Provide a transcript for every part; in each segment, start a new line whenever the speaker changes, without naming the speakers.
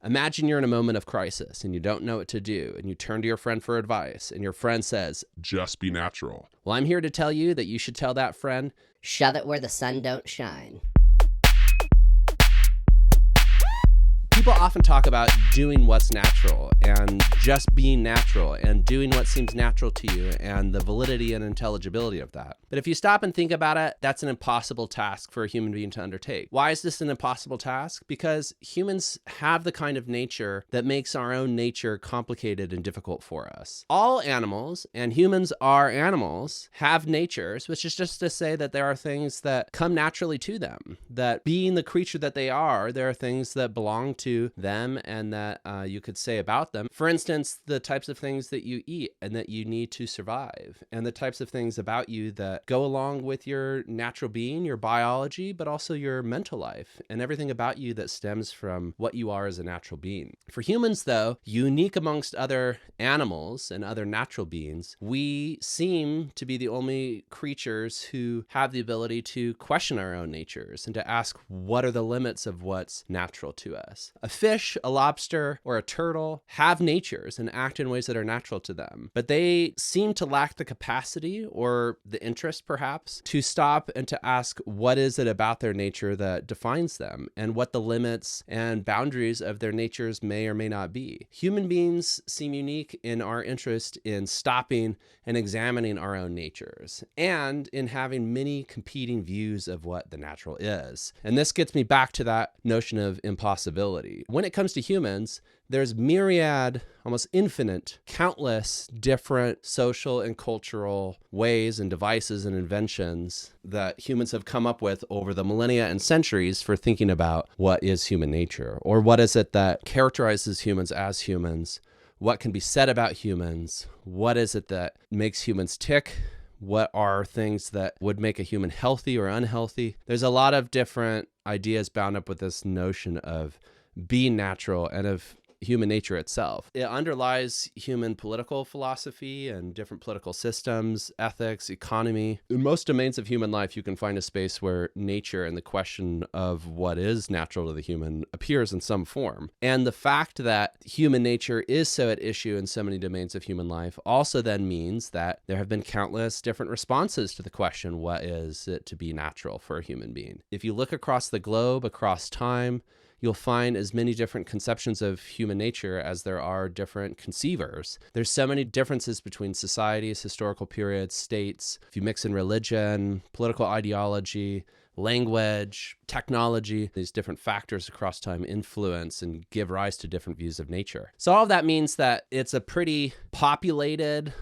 Imagine you're in a moment of crisis and you don't know what to do, and you turn to your friend for advice, and your friend says,
"Just be natural."
well, I'm here to tell you that you should tell that friend,
shove it where the sun don't shine.
people often talk about doing what's natural and just being natural and doing what seems natural to you and the validity and intelligibility of that. But if you stop and think about it, that's an impossible task for a human being to undertake. Why is this an impossible task? Because humans have the kind of nature that makes our own nature complicated and difficult for us. All animals, and humans are animals, have natures, which is just to say that there are things that come naturally to them, that being the creature that they are, there are things that belong to them and that you could say about them. For instance, the types of things that you eat and that you need to survive, and the types of things about you that go along with your natural being, your biology, but also your mental life and everything about you that stems from what you are as a natural being. For humans, though, unique amongst other animals and other natural beings, we seem to be the only creatures who have the ability to question our own natures and to ask what are the limits of what's natural to us. A fish, a lobster, or a turtle have natures and act in ways that are natural to them, but they seem to lack the capacity or the interest, perhaps, to stop and to ask what is it about their nature that defines them and what the limits and boundaries of their natures may or may not be. Human beings seem unique in our interest in stopping and examining our own natures and in having many competing views of what the natural is. And this gets me back to that notion of impossibility. When it comes to humans, there's myriad, almost infinite, countless different social and cultural ways and devices and inventions that humans have come up with over the millennia and centuries for thinking about what is human nature, or what is it that characterizes humans as humans, what can be said about humans, what is it that makes humans tick, what are things that would make a human healthy or unhealthy. There's a lot of different ideas bound up with this notion of being natural and of human nature itself. It underlies human political philosophy and different political systems, ethics, economy. In most domains of human life, you can find a space where nature and the question of what is natural to the human appears in some form. And the fact that human nature is so at issue in so many domains of human life also then means that there have been countless different responses to the question, what is it to be natural for a human being? If you look across the globe, across time, you'll find as many different conceptions of human nature as there are different conceivers. There's so many differences between societies, historical periods, states. If you mix in religion, political ideology, language, technology, these different factors across time influence and give rise to different views of nature. So all of that means that it's a pretty populated,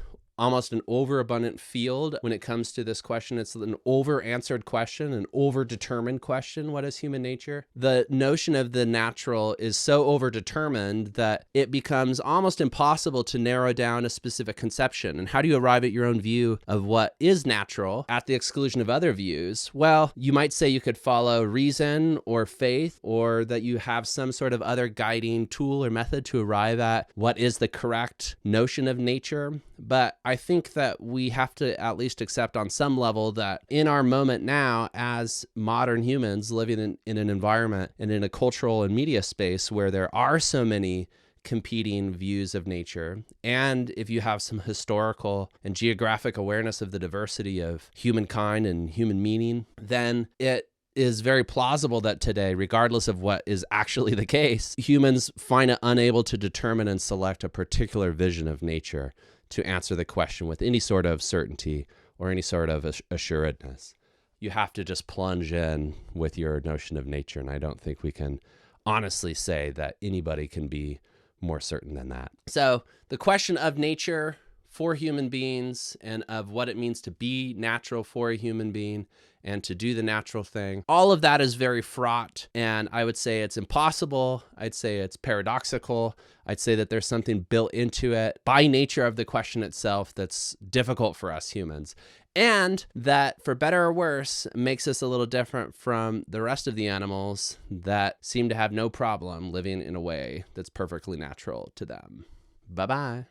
almost an overabundant field when it comes to this question. It's an over-answered question, an over-determined question. What is human nature? The notion of the natural is so over-determined that it becomes almost impossible to narrow down a specific conception. And how do you arrive at your own view of what is natural at the exclusion of other views? Well, you might say you could follow reason or faith, or that you have some sort of other guiding tool or method to arrive at what is the correct notion of nature. But I think that we have to at least accept on some level that in our moment now, as modern humans living in an environment and in a cultural and media space where there are so many competing views of nature, and if you have some historical and geographic awareness of the diversity of humankind and human meaning, then it is very plausible that today, regardless of what is actually the case, humans find it unable to determine and select a particular vision of nature to answer the question with any sort of certainty or any sort of assuredness. You have to just plunge in with your notion of nature, and I don't think we can honestly say that anybody can be more certain than that. So the question of nature for human beings and of what it means to be natural for a human being and to do the natural thing, all of that is very fraught, and I would say it's impossible. I'd say it's paradoxical. I'd say that there's something built into it by nature of the question itself that's difficult for us humans, and that, for better or worse, makes us a little different from the rest of the animals that seem to have no problem living in a way that's perfectly natural to them. Bye-bye.